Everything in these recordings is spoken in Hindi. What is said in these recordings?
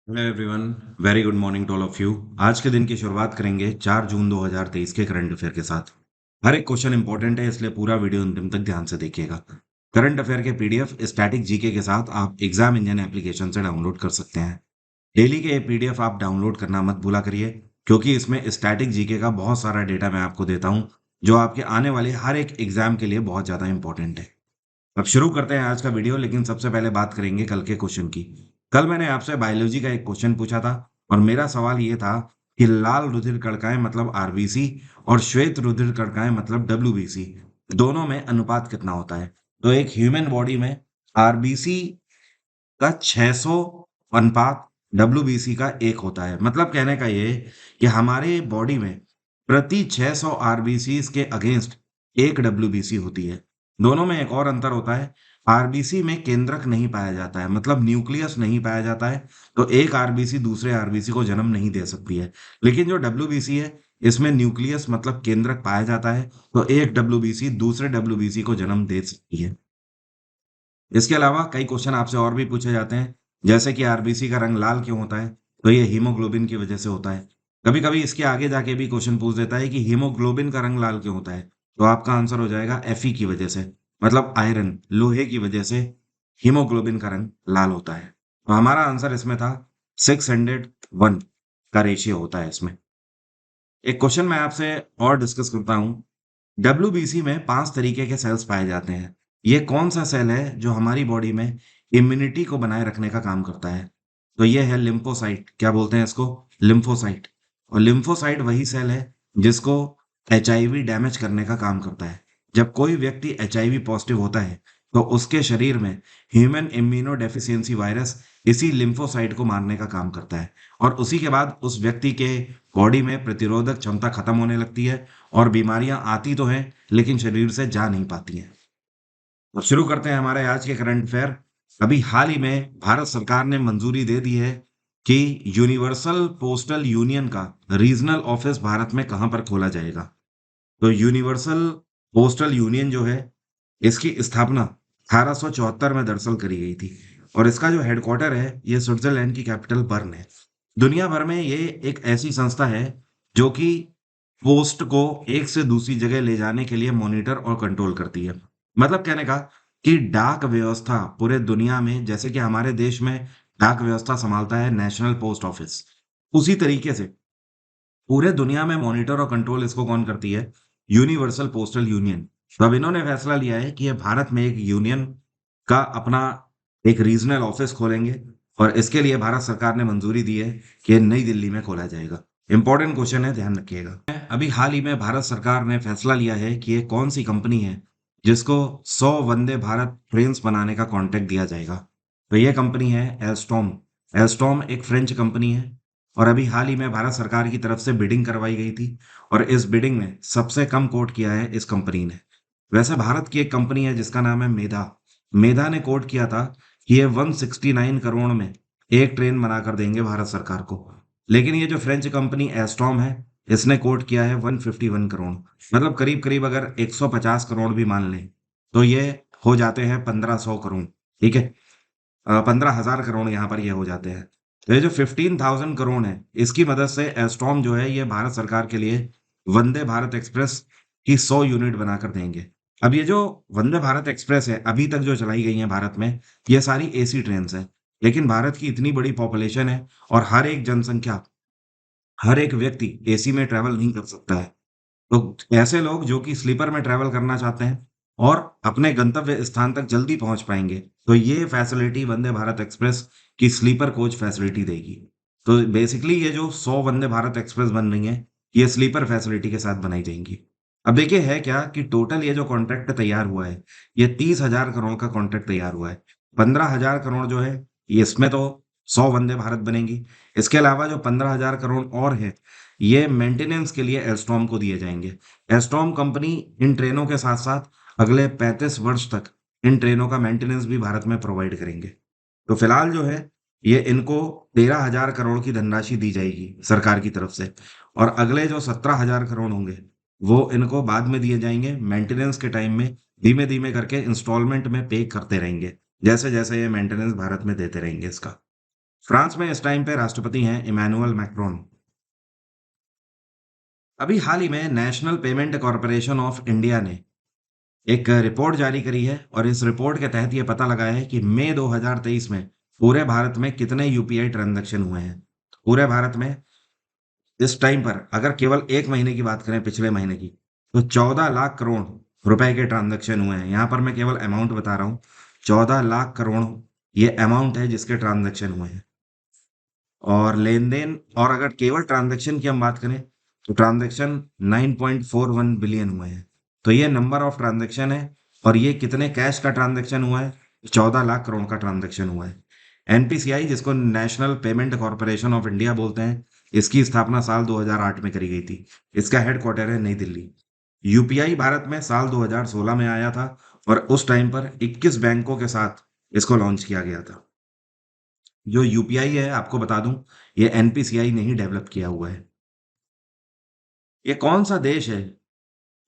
Hello everyone. Very good morning to all of you. आज के दिन की शुरुआत करेंगे 4 जून 2023 के करंट अफेयर के साथ। हर एक क्वेश्चन इंपॉर्टेंट है, इसलिए पूरा वीडियो अंतिम तक ध्यान से देखिएगा। करंट अफेयर के पीडीएफ स्टैटिक जीके के साथ आप एग्जाम इंजन एप्लीकेशन से डाउनलोड कर सकते हैं। डेली के ये पीडीएफ आप डाउनलोड करना मत भूला करिए, क्योंकि इसमें स्टैटिक जीके का बहुत सारा डेटा मैं आपको देता हूँ, जो आपके आने वाले हर एक एग्जाम के लिए बहुत ज़्यादा इंपॉर्टेंट है। अब शुरू करते हैं आज का वीडियो, लेकिन सबसे पहले बात करेंगे कल के क्वेश्चन की। कल मैंने आपसे बायोलॉजी का एक क्वेश्चन पूछा था, और मेरा सवाल ये था कि लाल रुधिर कणिकाएं मतलब आरबीसी और श्वेत रुधिर कणिकाएं मतलब डब्ल्यूबीसी, दोनों में अनुपात कितना होता है। तो एक ह्यूमन बॉडी में आरबीसी का 600 अनुपात डब्ल्यूबीसी का 1 होता है। मतलब कहने का ये कि हमारे बॉडी में प्रति 600 आरबीसी के अगेंस्ट 1 डब्ल्यूबीसी होती है। दोनों में एक और अंतर होता है, आरबीसी में केंद्रक नहीं पाया जाता है, मतलब न्यूक्लियस नहीं पाया जाता है। तो एक आरबीसी दूसरे आरबीसी को जन्म नहीं दे सकती है। लेकिन जो डब्ल्यूबीसी है, इसमें न्यूक्लियस मतलब केंद्रक पाया जाता है, तो एक डब्ल्यूबीसी दूसरे डब्ल्यूबीसी को जन्म दे सकती है। इसके अलावा कई क्वेश्चन आपसे और भी पूछे जाते हैं, जैसे कि आरबीसी का रंग लाल क्यों होता है। तो ये हीमोग्लोबिन की वजह से होता है। कभी कभी इसके आगे जाके भी क्वेश्चन पूछ देता है कि हीमोग्लोबिन का रंग लाल क्यों होता है। तो आपका आंसर हो जाएगा एफई की वजह से, मतलब आयरन लोहे की वजह से हीमोग्लोबिन का रंग लाल होता है। तो हमारा आंसर इसमें था 601 का रेशियो होता है इसमें। एक क्वेश्चन मैं आपसे और डिस्कस करता हूँ। डब्ल्यूबीसी में 5 तरीके के सेल्स पाए जाते हैं। ये कौन सा सेल है जो हमारी बॉडी में इम्यूनिटी को बनाए रखने का काम करता है। तो ये है लिम्फोसाइट। क्या बोलते हैं इसको? लिम्फोसाइट। और लिम्फोसाइट वही सेल है जिसको एचआईवी डैमेज करने का काम करता है। जब कोई व्यक्ति एचआईवी पॉजिटिव होता है, तो उसके शरीर में ह्यूमन इम्यूनो डेफिशिएंसी वायरस इसी लिम्फोसाइट को मारने का काम करता है, और उसी के बाद उस व्यक्ति के बॉडी में प्रतिरोधक क्षमता खत्म होने लगती है, और बीमारियां आती तो हैं लेकिन शरीर से जा नहीं पाती हैं। अब शुरू करते हैं हमारे आज के करंट अफेयर। अभी हाल ही में भारत सरकार ने मंजूरी दे दी है कि यूनिवर्सल पोस्टल यूनियन का रीजनल ऑफिस भारत में कहां पर खोला जाएगा। तो यूनिवर्सल पोस्टल यूनियन जो है, इसकी स्थापना 1874 में दरअसल करी गई थी, और इसका जो हेडक्वार्टर है ये स्विट्जरलैंड की कैपिटल बर्न है। दुनिया भर में ये एक ऐसी संस्था है जो कि पोस्ट को एक से दूसरी जगह ले जाने के लिए मॉनिटर और कंट्रोल करती है। मतलब कहने का कि डाक व्यवस्था पूरे दुनिया में, जैसे कि हमारे देश में डाक व्यवस्था संभालता है नेशनल पोस्ट ऑफिस, उसी तरीके से पूरे दुनिया में मॉनिटर और कंट्रोल इसको कौन करती है? Universal postal union. तो अब इन्होंने फैसला लिया है कि ये भारत में एक यूनियन का अपना एक रीजनल ऑफिस खोलेंगे, और इसके लिए भारत सरकार ने मंजूरी दी है कि ये नई दिल्ली में खोला जाएगा। इंपॉर्टेंट क्वेश्चन है, ध्यान रखिएगा। अभी हाल ही में भारत सरकार ने फैसला लिया है कि ये कौन सी कंपनी है जिसको 100 वंदे भारत ट्रेन बनाने का कॉन्ट्रैक्ट दिया जाएगा। तो ये कंपनी है एल्स्टॉम। एल्स्टॉम एक फ्रेंच कंपनी है, और अभी हाल ही में भारत सरकार की तरफ से बिडिंग करवाई गई थी, और इस बिडिंग में सबसे कम कोट किया है इस कंपनी ने। वैसे भारत की एक कंपनी है जिसका नाम है मेधा। मेधा ने कोट किया था कि ये 169 करोड़ में एक ट्रेन बनाकर देंगे भारत सरकार को। लेकिन ये जो फ्रेंच कंपनी एस्ट्रॉम है, इसने कोट किया है 151 करोड़। मतलब करीब करीब अगर 150 करोड़ भी मान लें, तो ये हो जाते हैं 1500 करोड़। ठीक है, 15,000 करोड़ यहाँ पर ये हो जाते हैं। तो ये जो 15,000 करोड़ है, इसकी मदद से एस्ट्रॉम जो है ये भारत सरकार के लिए वंदे भारत एक्सप्रेस की 100 यूनिट बनाकर देंगे। अब ये जो वंदे भारत एक्सप्रेस है, अभी तक जो चलाई गई है भारत में, ये सारी एसी ट्रेन है। लेकिन भारत की इतनी बड़ी पॉपुलेशन है, और हर एक जनसंख्या, हर एक व्यक्ति एसी में ट्रैवल नहीं कर सकता है। तो ऐसे लोग जो कि स्लीपर में ट्रैवल करना चाहते हैं और अपने गंतव्य स्थान तक जल्दी पहुंच पाएंगे, तो ये फैसिलिटी वंदे भारत एक्सप्रेस की स्लीपर कोच फैसिलिटी देगी। तो बेसिकली ये जो 100 वंदे भारत एक्सप्रेस बन रही है, ये स्लीपर फैसिलिटी के साथ बनाई जाएंगी। अब देखिए है क्या कि टोटल ये जो कॉन्ट्रैक्ट तैयार हुआ है, ये 30,000 करोड़ का कॉन्ट्रैक्ट तैयार हुआ है। 15,000 करोड़ जो है, ये इसमें तो 100 वंदे भारत बनेंगी। इसके अलावा जो 15,000 करोड़ और है, ये मेंटेनेंस के लिए एल्स्टॉम को दिए जाएंगे। एल्स्टॉम कंपनी इन ट्रेनों के साथ साथ अगले 35 वर्ष तक इन ट्रेनों का मेंटेनेंस भी भारत में प्रोवाइड करेंगे। तो फिलहाल जो है, ये इनको 13,000 करोड़ की धनराशि दी जाएगी सरकार की तरफ से, और अगले जो 17,000 करोड़ होंगे, वो इनको बाद में दिए जाएंगे मेंटेनेंस के टाइम में। धीमे धीमे करके इंस्टॉलमेंट में पे करते रहेंगे, जैसे जैसे ये मेंटेनेंस भारत में देते रहेंगे इसका। फ्रांस में इस टाइम पे राष्ट्रपति हैं इमैनुअल मैक्रोन। अभी हाल ही में national payment corporation of India ने एक रिपोर्ट जारी करी है और इस रिपोर्ट के तहत ये पता लगा है कि मई 2023 में पूरे भारत में कितने यूपीआई ट्रांजैक्शन हुए हैं। पूरे भारत में इस टाइम पर अगर केवल एक महीने की बात करें, पिछले महीने की, तो 14 लाख करोड़ रुपए के ट्रांजैक्शन हुए हैं। यहाँ पर मैं केवल अमाउंट बता रहा हूँ, 14 लाख करोड़ ये अमाउंट है जिसके ट्रांजैक्शन हुए हैं। और लेन देन, और अगर केवल ट्रांजैक्शन की हम बात करें तो ट्रांजैक्शन 9.41 बिलियन हुए हैं। तो ये नंबर ऑफ ट्रांजैक्शन है। और ये कितने कैश का ट्रांजैक्शन हुआ है? 14 लाख करोड़ का ट्रांजैक्शन हुआ है। एनपीसीआई, जिसको national payment corporation of India बोलते हैं, इसकी स्थापना साल 2008 में करी गई थी। इसका हेडक्वार्टर है नई दिल्ली। यूपीआई भारत में साल 2016 में आया था और उस टाइम पर 21 बैंकों के साथ इसको लॉन्च किया गया था। जो यूपीआई है, आपको बता दूं, ये एनपीसीआई ने ही डेवलप किया हुआ है। ये कौन सा देश है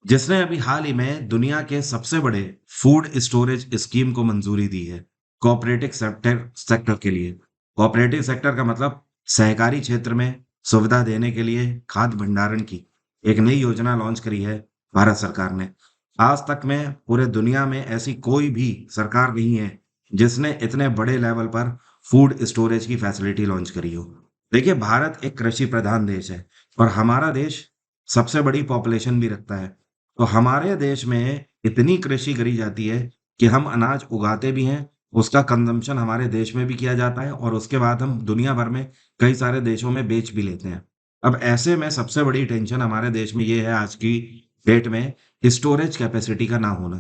जिसने अभी हाल ही में दुनिया के सबसे बड़े फूड स्टोरेज स्कीम को मंजूरी दी है कोऑपरेटिव सेक्टर के लिए? कोऑपरेटिव सेक्टर का मतलब सहकारी क्षेत्र में सुविधा देने के लिए खाद्य भंडारण की एक नई योजना लॉन्च करी है भारत सरकार ने। आज तक में पूरे दुनिया में ऐसी कोई भी सरकार नहीं है जिसने इतने बड़े लेवल पर फूड स्टोरेज की फैसिलिटी लॉन्च करी हो। देखिए, भारत एक कृषि प्रधान देश है और हमारा देश सबसे बड़ी पॉपुलेशन भी रखता है। तो हमारे देश में इतनी कृषि करी जाती है कि हम अनाज उगाते भी हैं, उसका कंजम्पशन हमारे देश में भी किया जाता है और उसके बाद हम दुनिया भर में कई सारे देशों में बेच भी लेते हैं। अब ऐसे में सबसे बड़ी टेंशन हमारे देश में ये है आज की डेट में, स्टोरेज कैपेसिटी का ना होना।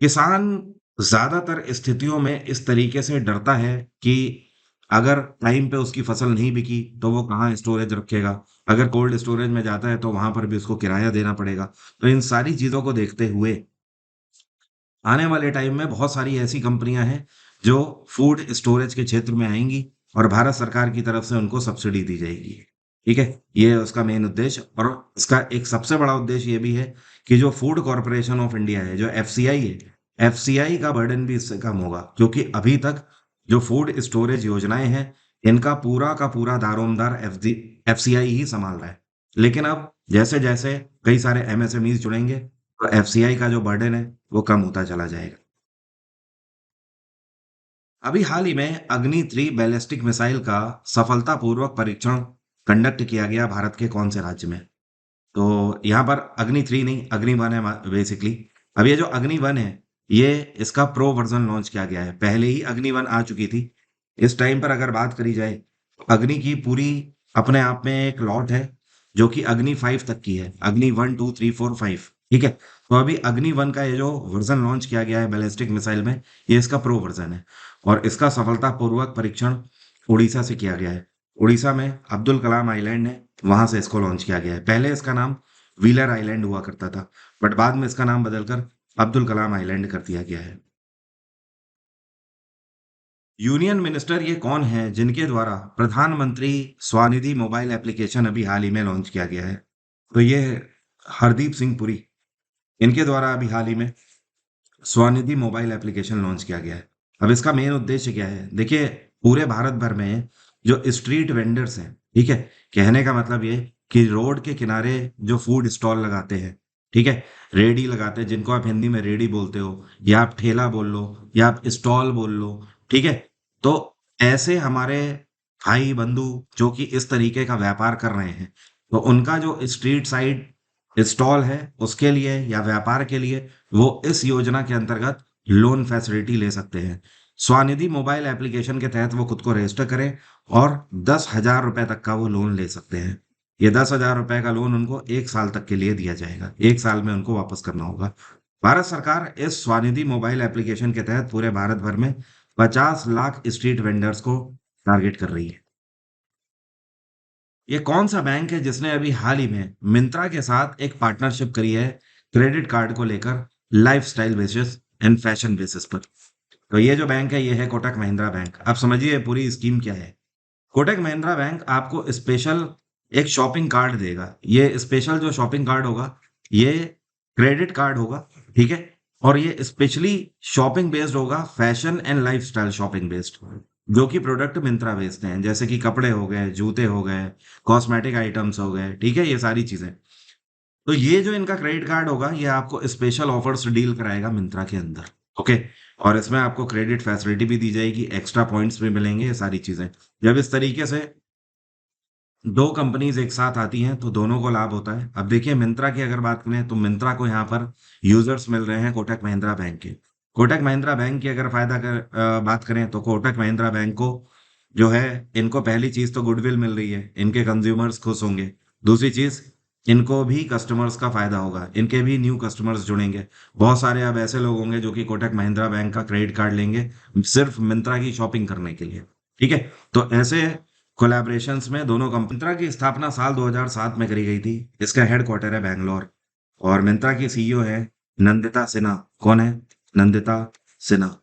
किसान ज़्यादातर स्थितियों में इस तरीके से डरता है कि अगर टाइम पे उसकी फसल नहीं बिकी तो वो कहाँ स्टोरेज रखेगा। अगर कोल्ड स्टोरेज में जाता है तो वहां पर भी उसको किराया देना पड़ेगा। तो इन सारी चीजों को देखते हुए आने वाले टाइम में बहुत सारी ऐसी कंपनियां हैं जो फूड स्टोरेज के क्षेत्र में आएंगी और भारत सरकार की तरफ से उनको सब्सिडी दी जाएगी। ठीक है, ये है उसका मेन उद्देश्य। और इसका एक सबसे बड़ा उद्देश्य ये भी है कि जो फूड कॉरपोरेशन ऑफ इंडिया है, जो एफसीआई है, एफसीआई का बर्डन भी इससे कम होगा, क्योंकि अभी तक जो फूड स्टोरेज योजनाएं हैं, इनका पूरा का पूरा दारोमदार एफसीआई ही संभाल रहा है। लेकिन अब जैसे जैसे कई सारे एमएसएमई जुड़ेंगे तो एफसीआई का जो बर्डन है वो कम होता चला जाएगा। अभी हाल ही में अग्नि 3 बैलिस्टिक मिसाइल का सफलतापूर्वक परीक्षण कंडक्ट किया गया भारत के कौन से राज्य में? तो यहाँ पर अग्नि 3 नहीं, अग्नि 1 है बेसिकली। अब ये जो अग्नि 1 है, ये इसका प्रो वर्जन लॉन्च किया गया है। पहले ही अग्नि 1 आ चुकी थी। इस टाइम पर अगर बात करी जाए तो अग्नि की पूरी अपने आप में एक लॉट है जो कि अग्नि 5 तक की है। अग्नि 1 2 3 4 5, ठीक है। तो अभी अग्नि 1 का ये जो वर्जन लॉन्च किया गया है बैलिस्टिक मिसाइल में, ये इसका प्रो वर्जन है और इसका सफलतापूर्वक परीक्षण उड़ीसा से किया गया है। उड़ीसा में अब्दुल कलाम आइलैंड है, वहां से इसको लॉन्च किया गया है। पहले इसका नाम व्हीलर आइलैंड हुआ करता था, बट बाद में इसका नाम बदलकर अब्दुल कलाम आइलैंड कर दिया गया है। यूनियन मिनिस्टर ये कौन है जिनके द्वारा प्रधानमंत्री स्वानिधि मोबाइल एप्लीकेशन अभी हाल ही में लॉन्च किया गया है? तो ये हरदीप सिंह पुरी, इनके द्वारा अभी हाल ही में स्वनिधि मोबाइल एप्लीकेशन लॉन्च किया गया है। अब इसका मेन उद्देश्य क्या है? देखिए, पूरे भारत भर में जो स्ट्रीट वेंडर्स हैं, ठीक है, कहने का मतलब ये कि रोड के किनारे जो फूड स्टॉल लगाते हैं, ठीक है, रेडी लगाते हैं, जिनको आप हिंदी में रेडी बोलते हो या आप ठेला बोल लो या आप स्टॉल बोल लो, ठीक है। तो ऐसे हमारे भाई बंधु जो कि इस तरीके का व्यापार कर रहे हैं, तो उनका जो स्ट्रीट साइड स्टॉल है उसके लिए या व्यापार के लिए वो इस योजना के अंतर्गत लोन फैसिलिटी ले सकते हैं। स्वानिधि मोबाइल एप्लीकेशन के तहत वो खुद को रजिस्टर करें और 10,000 रुपए तक का वो लोन ले सकते हैं। ये 10,000 रुपए का लोन उनको 1 साल तक के लिए दिया जाएगा। 1 साल में उनको वापस करना होगा। भारत सरकार इस स्वानिधि मोबाइल एप्लीकेशन के तहत पूरे भारत भर में 50 लाख स्ट्रीट वेंडर्स को टारगेट कर रही है। ये कौन सा बैंक है जिसने अभी हाल ही में मिंत्रा के साथ एक पार्टनरशिप करी है क्रेडिट कार्ड को लेकर, lifestyle basis and fashion basis पर? तो ये जो बैंक है, ये है कोटक महिंद्रा बैंक। अब समझिए पूरी स्कीम क्या है। कोटक महिंद्रा बैंक आपको स्पेशल एक शॉपिंग कार्ड देगा। ये स्पेशल जो शॉपिंग कार्ड होगा, ये क्रेडिट कार्ड होगा, ठीक है। और ये स्पेशली शॉपिंग बेस्ड होगा, fashion and lifestyle shopping based. जो कि प्रोडक्ट मिंत्रा बेचते हैं, जैसे कि कपड़े हो गए, जूते हो गए, कॉस्मेटिक आइटम्स हो गए, ठीक है? ये सारी चीज़ें। तो ये जो इनका क्रेडिट कार्ड होगा, ये आपको स्पेशल ऑफर्स डील कराएगा मिंत्रा के अंदर, ओके? और इसमें आपको क्रेडिट फैसिलिटी भी दी जाएगी, एक्स्ट्रा पॉइंट्स भी मिलेंगे, ये सारी चीज़ें। जब इस तरीके से 2 कंपनीज़ एक साथ आती हैं, तो दोनों को लाभ होता है। अब देखिए मिंत्रा की अगर बात करें, तो मिंत्रा को यहाँ पर यूज़र्स मिल रहे हैं कोटक महिंद्रा बैंक के। कोटक महिंद्रा बैंक की अगर बात करें, तो कोटक महिंद्रा बैंक को जो है, इनको पहली चीज़ तो गुडविल मिल रही है, इनके कंज़्यूमर्स खुश होंगे। दूसरी चीज़, इनको भी कस्टमर्स का फ़ायदा होगा, इनके भी न्यू कस्टमर्स जुड़ेंगे। बहुत सारे अब ऐसे लोग होंगे जो कि कोटक महिंद्रा बैंक का क्रेडिट कार्ड लेंगे, सिर्फ़ मिंत्रा की शॉपिंग करने के लिए, ठीक है? तो ऐसे कोलैबोरेशंस में दोनों कंपनी मिंत्रा की स्थापना साल 2007 में करी गई थी। इसका हेडक्वार्टर है बैंगलोर और मिंत्रा की सीईओ है नंदिता सिन्हा। कौन है? नंदिता सिन्हा।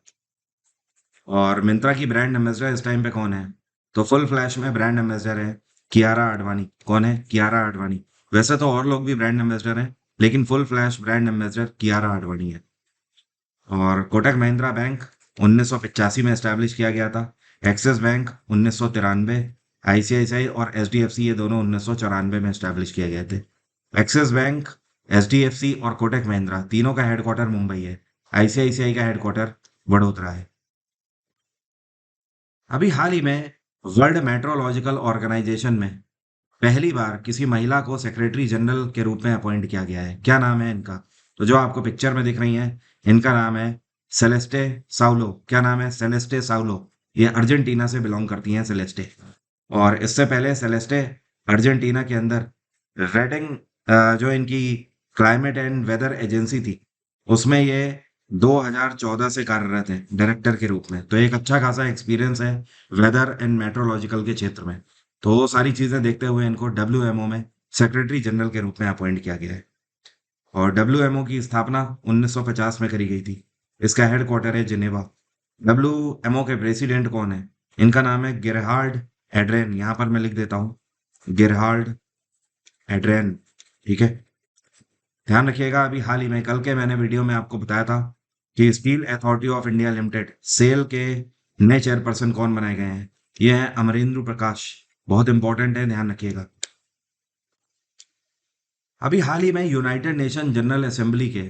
और मिंत्रा की ब्रांड एम्बेसडर इस टाइम पे कौन है? तो फुल फ्लैश में ब्रांड एम्बेसडर है कियारा आडवाणी। कौन है? कियारा आडवाणी। वैसे तो और लोग भी ब्रांड एम्बेसडर हैं, लेकिन full flash brand ambassador Kiara Advani है। और कोटक महिंद्रा बैंक 1985 में एस्टैब्लिश किया गया था। एक्सिस बैंक 1993, आईसीआईसीआई और एचडीएफसी ये दोनों 1994 में एस्टैब्लिश किए गए थे। एक्सिस बैंक, एचडीएफसी और कोटक महिंद्रा तीनों का हेडक्वार्टर मुंबई है। आईसीआईसीआई का हेडक्वार्टर वडोदरा है। अभी हाल ही में वर्ल्ड मेट्रोलॉजिकल ऑर्गेनाइजेशन में पहली बार किसी महिला को सेक्रेटरी जनरल के रूप में अपॉइंट किया गया है। क्या नाम है इनका? तो जो आपको पिक्चर में दिख रही हैं, इनका नाम है सेलेस्टे साउलो। क्या नाम है? सेलेस्टे साउलो। ये अर्जेंटीना से बिलोंग करती हैं सेलेस्टे। और इससे पहले सेलेस्टे अर्जेंटीना के अंदर रेडिंग, जो इनकी क्लाइमेट एंड वेदर एजेंसी थी, उसमें ये 2014 से कार्यरत है डायरेक्टर के रूप में। तो एक अच्छा खासा एक्सपीरियंस है वेदर एंड मेट्रोलॉजिकल के क्षेत्र में। तो वो सारी चीज़ें देखते हुए इनको डब्ल्यूएमओ में सेक्रेटरी जनरल के रूप में अपॉइंट किया गया है। और डब्ल्यूएमओ की स्थापना 1950 में करी गई थी। इसका हेडक्वार्टर है जिनेवा। डब्ल्यूएमओ के प्रेसिडेंट कौन है? इनका नाम है गेरहार्ड एड्रेन। यहाँ पर मैं लिख देता हूँ, गेरहार्ड एड्रेन, ठीक है? ध्यान रखिएगा, अभी हाल ही में कल के मैंने वीडियो में आपको बताया था कि Steel Authority of India Limited SAIL के नए चेयरपर्सन कौन बनाए गए हैं? ये हैं अमरेंद्र प्रकाश। बहुत इंपॉर्टेंट है, ध्यान रखिएगा। अभी हाल ही में यूनाइटेड नेशन जनरल असेंबली के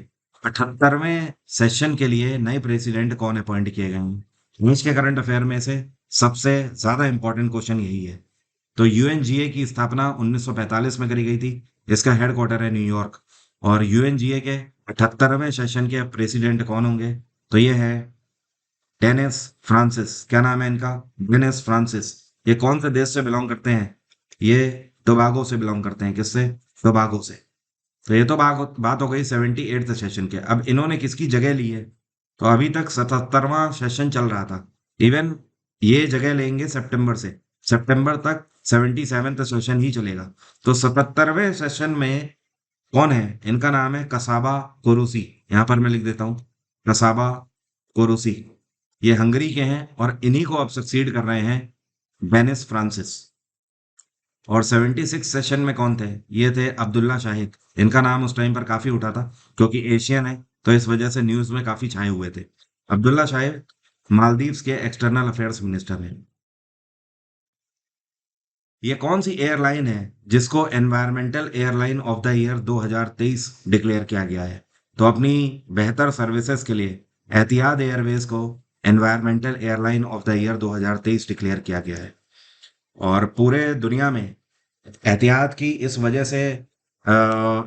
78वें सेशन के लिए नए प्रेसिडेंट कौन अपॉइंट किए गए हैं? आज के करंट अफेयर में से सबसे ज्यादा इंपॉर्टेंट क्वेश्चन यही है। तो यूएनजीए की स्थापना 1945 में करी गई थी। इसका हेडक्वार्टर है न्यूयॉर्क। और यूएनजीए के 78वें सेशन के प्रेसिडेंट कौन होंगे? तो ये है डेनिस फ्रांसिस। क्या नाम है इनका? Dennis Francis. ये कौन से देश से बिलोंग करते हैं? ये टोबागो से बिलोंग करते हैं। किससे? टोबागो से। तो ये तो बात हो गई 78th सेशन के। अब इन्होंने किसकी जगह ली है? तो अभी तक 77वां सेशन चल रहा था। इवन ये जगह लेंगे सितंबर से। सितंबर तक 77th सेशन ही चलेगा। तो 77वें सेशन में कौन है? इनका नाम है कसाबा कोरुसी। यहाँ पर मैं लिख देता हूँ, कसाबा कोरुसी। ये हंगरी के हैं और इन्हीं को अब सक्सीड कर रहे हैं बेनिस फ्रांसिस। और 76 सेशन में कौन थे? ये थे अब्दुल्ला शाहिद। इनका नाम उस टाइम पर काफी उठा था क्योंकि एशियन है, तो इस वजह से न्यूज में काफी छाए हुए थे। अब्दुल्ला शाहिद मालदीव्स के एक्सटर्नल अफेयर्स मिनिस्टर हैं। ये कौन सी एयरलाइन है जिसको environmental airline of the year 2023 declare किया गया है? तो अपनी बेहतर सर्विसेज के लिए एतिहाद एयरवेज को environmental airline of the year 2023 declare किया गया है। और पूरे दुनिया में एहतियात की इस वजह से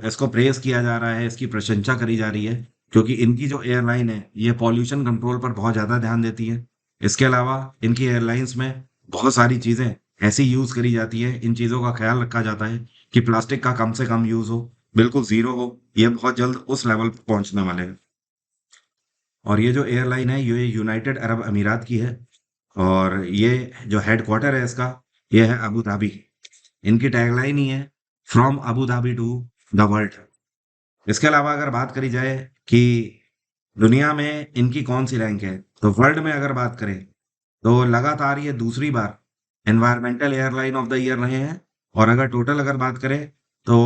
इसको प्रेज किया जा रहा है, इसकी प्रशंसा करी जा रही है, क्योंकि इनकी जो एयरलाइन है ये पॉल्यूशन कंट्रोल पर बहुत ज़्यादा ध्यान देती है। इसके अलावा इनकी एयरलाइंस में बहुत सारी चीज़ें ऐसी यूज़ करी जाती है, इन चीज़ों का ख्याल रखा जाता है कि प्लास्टिक का कम से कम यूज़ हो, बिल्कुल ज़ीरो हो। ये बहुत जल्द उस लेवल पर पहुंचने वाले हैं। और ये जो एयरलाइन है ये यूनाइटेड अरब अमीरात की है। और ये जो हेडक्वार्टर है इसका, ये है अबू धाबी। इनकी टैगलाइन ही है from Abu Dhabi to the world. इसके अलावा अगर बात करी जाए कि दुनिया में इनकी कौन सी रैंक है, तो वर्ल्ड में अगर बात करें तो लगातार ये दूसरी बार environmental airline of the year रहे हैं। और अगर टोटल अगर बात करें तो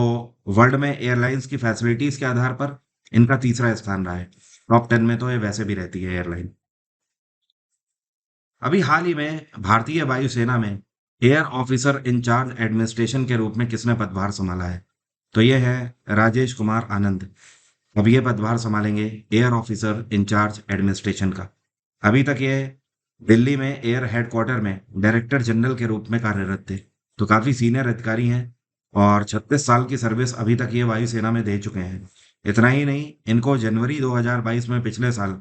वर्ल्ड में एयरलाइंस की फैसिलिटीज के आधार पर इनका तीसरा स्थान रहा है। टॉप 10 में तो ये वैसे भी रहती है एयरलाइन। अभी हाल ही में भारतीय वायुसेना में एयर ऑफिसर इंचार्ज एडमिनिस्ट्रेशन के रूप में किसने पदभार संभाला है? तो ये है राजेश कुमार आनंद। अब ये पदभार संभालेंगे एयर ऑफिसर इंचार्ज एडमिनिस्ट्रेशन का। अभी तक ये दिल्ली में एयर हेडक्वार्टर में डायरेक्टर जनरल के रूप में कार्यरत थे। तो काफी सीनियर अधिकारी हैं और 36 साल की सर्विस अभी तक ये वायुसेना में दे चुके हैं। इतना ही नहीं, इनको जनवरी 2022 में पिछले साल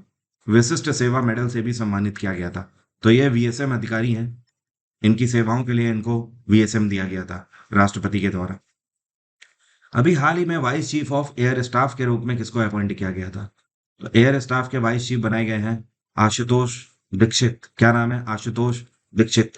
विशिष्ट सेवा मेडल से भी सम्मानित किया गया था। तो ये वीएसएम अधिकारी हैं। इनकी सेवाओं के लिए इनको वीएसएम दिया गया था राष्ट्रपति के द्वारा। अभी हाल ही में vice chief of air staff के रूप में किसको अपॉइंट किया गया था? तो एयर स्टाफ के वाइस चीफ बनाए गए हैं आशुतोष दीक्षित। क्या नाम है? आशुतोष दीक्षित।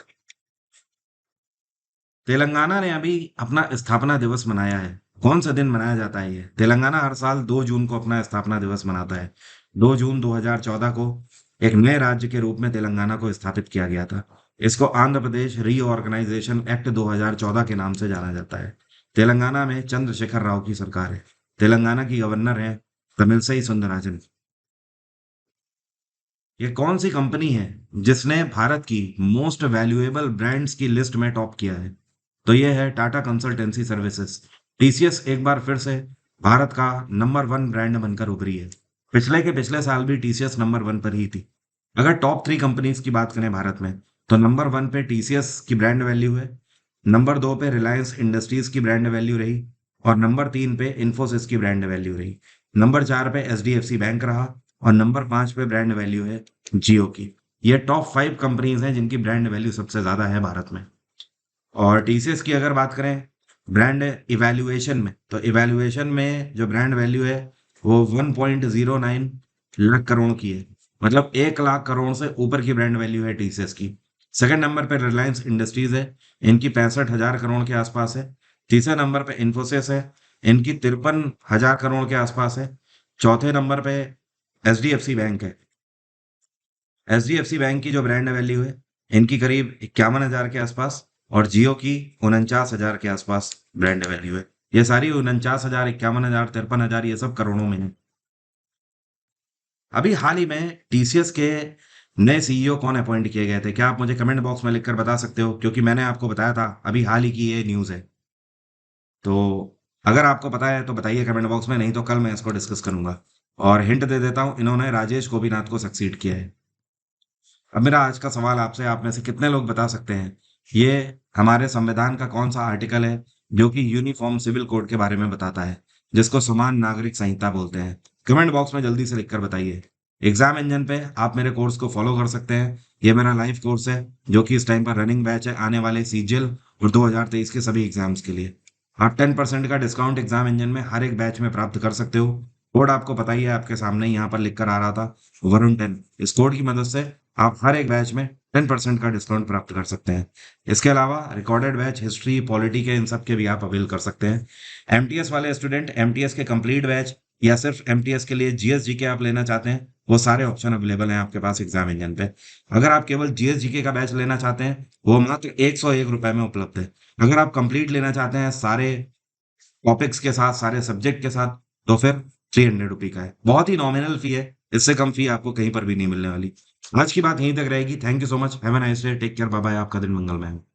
तेलंगाना ने अभी अपना स्थापना दिवस मनाया है। कौन सा दिन मनाया जाता है ये? तेलंगाना हर साल 2 जून को अपना स्थापना दिवस मनाता है। 2 जून 2014 को एक नए राज्य के रूप में तेलंगाना को स्थापित किया गया था। इसको आंध्र प्रदेश रीऑर्गेनाइजेशन एक्ट 2014 के नाम से जाना जाता है। तेलंगाना में चंद्रशेखर राव की सरकार है। तेलंगाना की गवर्नर है तमिलसाई सुंदरराजन। ये कौन सी कंपनी है जिसने भारत की मोस्ट वैल्यूएबल ब्रांड्स की लिस्ट में टॉप किया है? तो ये है टाटा कंसल्टेंसी सर्विसेज। टीसीएस एक बार फिर से भारत का नंबर 1 ब्रांड बनकर उभरी है। पिछले के पिछले साल भी टीसीएस नंबर 1 पर ही थी। अगर टॉप 3 कंपनीज की बात करें भारत में, तो नंबर 1 पे टीसीएस की ब्रांड वैल्यू है, नंबर 2 पे रिलायंस इंडस्ट्रीज की ब्रांड वैल्यू रही और नंबर 3 पे इन्फोसिस की ब्रांड वैल्यू रही। नंबर 4 पे एचडीएफसी बैंक रहा और नंबर 5 पे ब्रांड वैल्यू है जियो की। ये टॉप 5 कंपनीज हैं जिनकी ब्रांड वैल्यू सबसे ज्यादा है भारत में। और टीसीएस की अगर बात करें ब्रांड इवैल्यूएशन में, तो इवैल्यूएशन में जो ब्रांड वैल्यू है वो 1.09 लाख करोड़ की है। मतलब 1 लाख करोड़ से ऊपर की ब्रांड वैल्यू है टीसीएस की। सेकंड नंबर पे रिलायंस इंडस्ट्रीज है। इनकी 65,000 करोड़ के आसपास है। तीसरे नंबर पे इन्फोसिस है। इनकी 53,000 करोड़ के आसपास है। चौथे नंबर पे एचडीएफसी बैंक है। एचडीएफसी बैंक की जो ब्रांड वैल्यू है इनकी करीब 51,000 के आसपास और जियो की 49,000 के आसपास ब्रांड वैल्यू है। ये सारी 49,000, 51,000, 53,000 ये सब करोड़ों में है। अभी हाल ही में टीसीएस के नए सीईओ कौन अपॉइंट किए गए थे? क्या आप मुझे कमेंट बॉक्स में लिखकर बता सकते हो? क्योंकि मैंने आपको बताया था अभी हाल ही की ये न्यूज़ है। तो अगर आपको पता है तो बताइए कमेंट बॉक्स में, नहीं तो कल मैं इसको डिस्कस करूंगा। और हिंट दे देता हूं, इन्होंने राजेश गोपीनाथ को सक्सीड किया है। अब मेरा आज का सवाल आपसे, आप में से कितने लोग बता सकते हैं ये हमारे संविधान का कौन सा आर्टिकल है जो कि यूनिफॉर्म सिविल कोड के बारे में बताता है, जिसको समान नागरिक संहिता बोलते हैं? कमेंट बॉक्स में जल्दी से लिखकर बताइए। एग्जाम इंजन पे आप मेरे कोर्स को फॉलो कर सकते हैं। ये मेरा लाइव कोर्स है जो कि इस टाइम पर रनिंग बैच है आने वाले सीजीएल और 2023 के सभी एग्जाम्स के लिए। आप 10% का डिस्काउंट एग्जाम इंजन में हर एक बैच में प्राप्त कर सकते हो। कोड आपको पता ही है, आपके सामने ही यहाँ पर लिख कर आ रहा था, वरुण 10। इस कोड की मदद से आप हर एक बैच में 10% का डिस्काउंट प्राप्त कर सकते हैं। इसके अलावा रिकॉर्डेड बैच, हिस्ट्री, पॉलिटी के इन सब के भी आप अवेल कर सकते हैं। एमटीएस वाले स्टूडेंट एमटीएस के कंप्लीट बैच या सिर्फ एमटीएस के लिए जीएस जीके आप लेना चाहते हैं, वो सारे ऑप्शन अवेलेबल हैं आपके पास एग्जाम इंजन पे। अगर आप केवल जीएस जीके का बैच लेना चाहते हैं, वो मात्र 101 रुपए में उपलब्ध है। अगर आप कंप्लीट लेना चाहते हैं सारे टॉपिक्स के साथ, सारे सब्जेक्ट के साथ, तो फिर 300 रुपये का है। बहुत ही नॉमिनल फी है। इससे कम फी आपको कहीं पर भी नहीं मिलने वाली। आज की बात यहीं तक रहेगी। Thank you so much. Have a nice day. Take care. Bye bye. आपका दिन मंगलमय हो।